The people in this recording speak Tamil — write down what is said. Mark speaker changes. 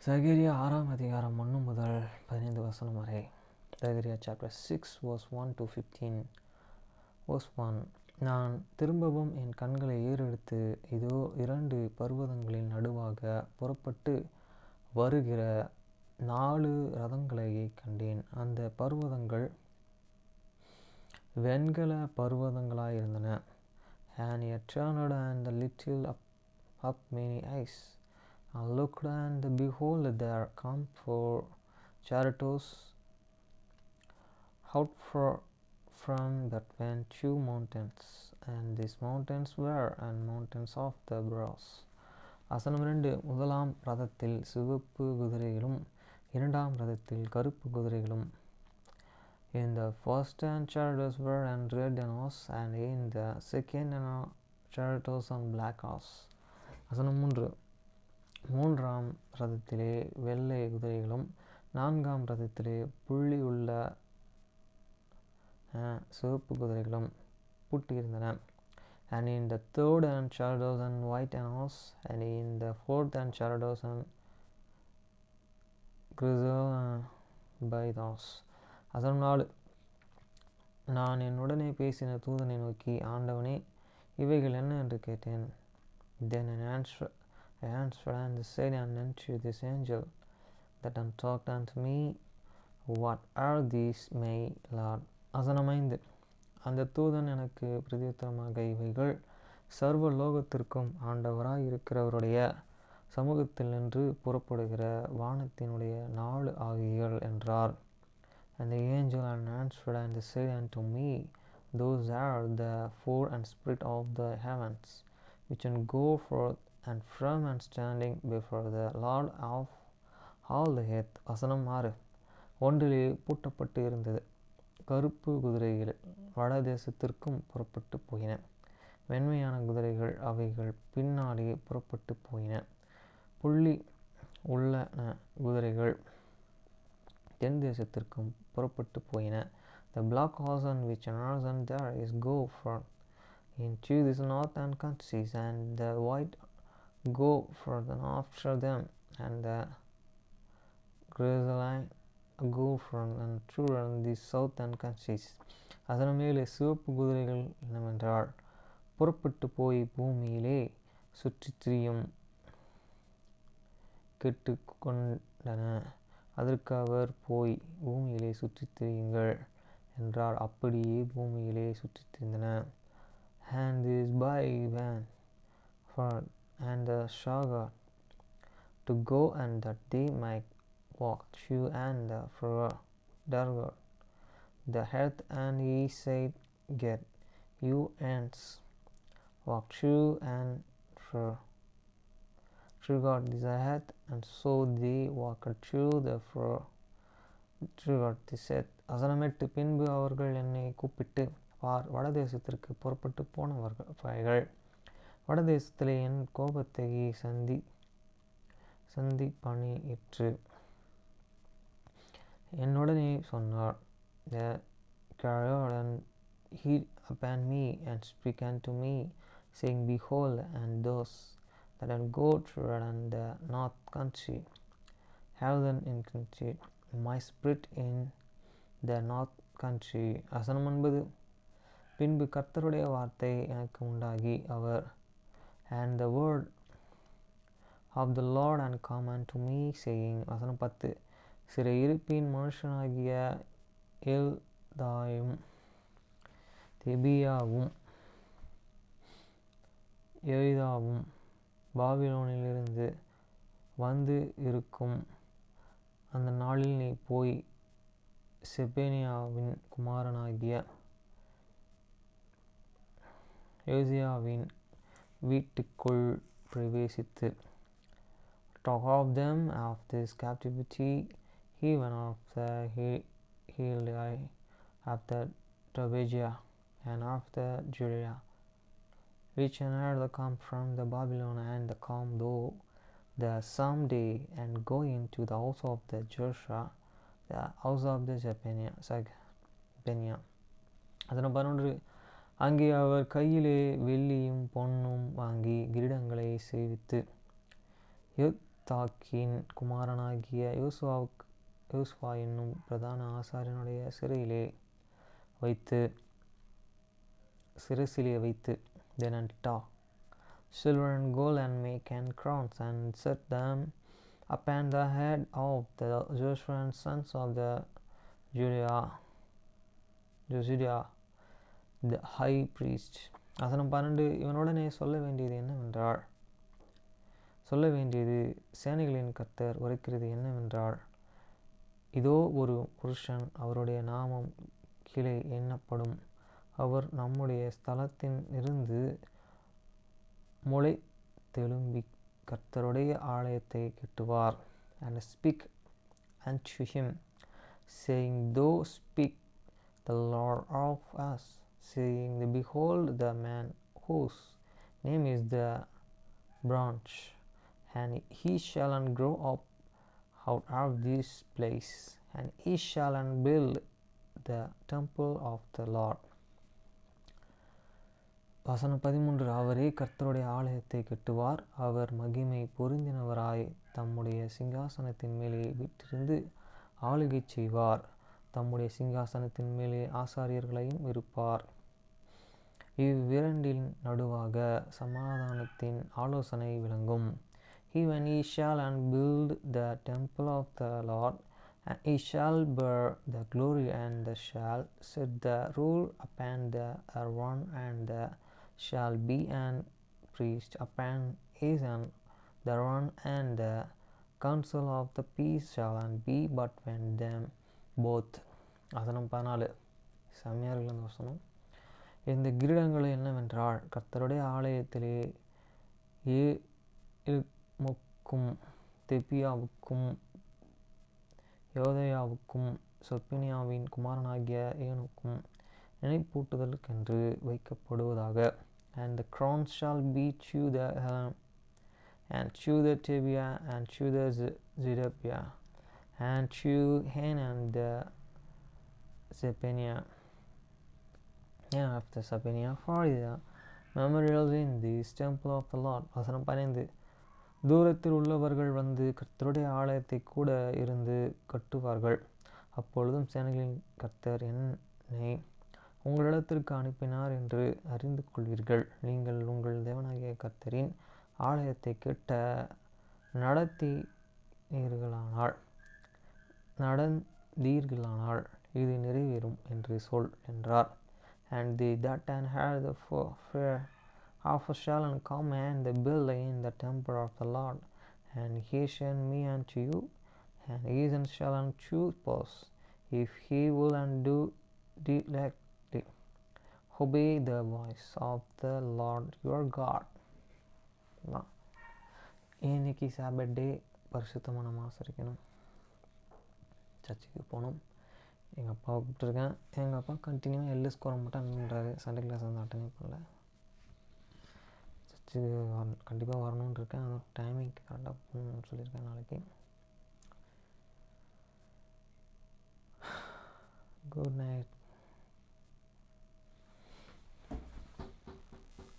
Speaker 1: சகரியா 6ஆம் அதிகாரம் 1 முதல் 15 வசனம் வரை. சகரியா சாப்டர் 6 verse 1 to 15. verse 1. நான் திரும்பவும் என் கண்களை ஏறெடுத்து, இதோ 2 பர்வதங்களின் நடுவாக புறப்பட்டு வருகிற 4 ரதங்களைக் கண்டேன். அந்த பர்வதங்கள் வெண்கல பர்வதங்களாயிருந்தன. And he turned and lifted up many eyes. I looked, and behold, there come 4 chariots out from between 2 mountains, and these mountains were and mountains of the brass. வசனம் 2. முதலாம் ரதத்தில் சிவப்பு குதிரைகளும் இரண்டாம் ரதத்தில் கருப்பு குதிரைகளும். In the first chariots were and red horse, and in the second chariots on black horse. வசனம் 3. மூன்றாம் ரதத்திலே வெள்ளை குதிரைகளும் நான்காம் ரதத்திலே புள்ளி உள்ள சிவப்பு குதிரைகளும் பூட்டியிருந்தன. And in the third chariots and white horse, and in the fourth chariots and grizzled by horse. வசனம் 4. நான் என்னுடனே பேசின தூதனை நோக்கி, ஆண்டவனே, இவைகள் என்ன என்று கேட்டேன். Then I answered and said unto this angel that talked unto me, What are these, my Lord? வசனம் 5. அந்த தூதன் எனக்கு பிரதியுத்தரமாக, இவைகள் சர்வ லோகத்திற்கும் ஆண்டவராய் இருக்கிறவருடைய சமூகத்தில் நின்று புறப்படுகிற வானத்தினுடைய 4 ஆவிகள் என்றார். And the angel answered and said unto me, Those are the 4 spirit of the heavens, which go forth and from and standing before the Lord of all the earth. வசனம் 6. ஒன்றிலே பூட்டப்பட்டு இருந்தது. கருப்பு குதிரைகள் வடதேசத்திற்கும் புறப்பட்டு போயின. வெண்மையான குதிரைகள் அவைகள் பின்னாலே புறப்பட்டு போயின. புள்ளி உள்ளன குதிரைகள் தென் தேசத்திற்கும் புறப்பட்டு போயின. The black horse which and there is go forth into this northern countries, and the white go forth after them, and the grizzled go forth and through the southern countries. அதன் மேலே சிவப்பு குதிரைகள் என்னவென்றால், புறப்பட்டு போய் பூமியிலே சுற்றி திரியும் கேட்டுக்கொண்டன. அதற்கு அவர், போய் பூமியிலே சுற்றித் திரியுங்கள் என்றார். அப்படியே பூமியிலே சுற்றித் திரிந்தன. And this by van for and the sugar to go, and that they might walk through and fro the earth. And he said, Get you hence, walk through and fro throughout this earth. And so they walked through the fro throughout this earth. வசனம் 8. பின்பு அவர்கள் என்னை கூப்பிட்டு, பார், வடதேசத்திற்கு புறப்பட்டு போனவர்கள் வடதேசத்திலே என் கோபத்தை சந்திப்பணியிற்று என்னுடனே சொன்னார். The carried and heat upon me and speak unto me, saying, Behold, and those that go through and the north country have then inclined my spirit in the north country. வசனம் 9. பின்பு கர்த்தருடைய வார்த்தை எனக்கு உண்டாகி, அவர் and the word of the Lord and come unto me, saying. வசனம் 10. சிறையிருப்பின் மனுஷனாகிய எல்தாயும் தெபியாவும் எரிதாவும் பாபிலோனிலிருந்து வந்து இருக்கும் அந்த நாளில் நீ போய் செபனியாவின் குமாரனாகிய யோசியாவின் வீட்டுக்குள் பிரவேசித்து, talk of them of this captivity, even of the Heldai, of the Tobijah, and of the Judea, which are come from the Babylon, and come though the some day, and go into the house of the Joshua, the house of the Jepenia. அதனால் 11. அங்கே அவர் கையிலே வெள்ளியும் பொன்னும் வாங்கி கிரீடங்களை செய்வித்து தாக்கின் குமாரனாகிய யோசுவா என்னும் பிரதான ஆசாரியனுடைய சிரசிலே வைத்து then unto silver and gold and make and crowns and set them upon the head of the Joshua and sons of the Josiah the high priest. வசனம் 12. இவனுடனே சொல்ல வேண்டியது சேனைகளின் கர்த்தர் உரைக்கிறது என்னவென்றால், இதோ ஒரு புருஷன், அவருடைய நாமம் கீழே எண்ணப்படும். அவர் நம்முடைய ஸ்தலத்தின் இருந்து முளைத்தெழும்பி கர்த்தருடைய ஆலயத்தை கட்டுவார். And speak unto him, saying, Thou speak the Lord of us, saying, Behold, the man whose name is the branch, and he shall grow up out of this place, and he shall build the temple of the Lord. வசனம் 13. அவரே கர்த்தருடைய ஆலயத்தை கட்டுவார். அவர் மகிமை பொருந்தினவராய் தம்முடைய சிங்காசனத்தின் மேலே வீற்றிருந்து ஆளுகை செய்வார். தம்முடைய சிங்காசனத்தின் மேலே ஆசாரியர்களையும் இருப்பார். இவ்விரண்டின் நடுவாக சமாதானத்தின் ஆலோசனை விளங்கும். Even he shall build the temple of the Lord, and he shall bear the glory, and shall set the rule upon the Aaron, and shall be an priest upon his and the Aaron, and the council of the peace shall be but when them both. வசனம் 14. செம்மையாக இருக்கிற அந்த வசனம். இந்த கிரீடங்கள் என்னவென்றால், கர்த்தருடைய ஆலயத்திலே ஏழுமுக்கும் தெபியாவுக்கும் யோதயாவுக்கும் சொப்பனியாவின் குமாரனாகிய ஏனுக்கும் நினைப்பூட்டுதலுக்கென்று வைக்கப்படுவதாக. And the crowns shall be to the Elam, and to the Tobiah, and to the Zedekiah, and to Hanan the Zephaniah, and after Zephaniah for the memorials in this temple of the Lord. வசனம் 15. தூரத்தில் உள்ளவர்கள் வந்து கர்த்தருடைய ஆலயத்தை கூட இருந்து கட்டுவார்கள். அப்பொழுதும் சேனைகளின் கர்த்தர் என்னை உங்களிடத்திற்கு அனுப்பினார் என்று அறிந்து கொள்வீர்கள். நீங்கள் உங்கள் தேவனாகிய கர்த்தரின் ஆலயத்தை கட்ட நடந்தீர்களானால் இது நிறைவேறும் என்று சொல் என்றார். And they that had the fear of shall come and build in the temple of the Lord, and he sent me unto you, and he shall choose us, if he will do diligently obey the voice of the Lord your God. இன்னைக்கு சாபத் டே, பரிசுத்தமாக நம்ம ஆசரிக்கணும். சர்ச்சுக்கு போகணும். எங்கள் அப்பாவை கூப்பிட்டுருக்கேன். எங்கள் அப்பா கண்டினியூவாக எல்எஸ் கோரம் மட்டும் அனுப்புன்றாரு. சண்டே கிளாஸ் வந்து அட்டெண்ட் பண்ணல. சர்ச்சுக்கு கண்டிப்பாக வரணுன்னு இருக்கேன். ஆனால் டைமிங் கரெக்டாக போகணுன்னு சொல்லியிருக்கேன் நாளைக்கு. Good night.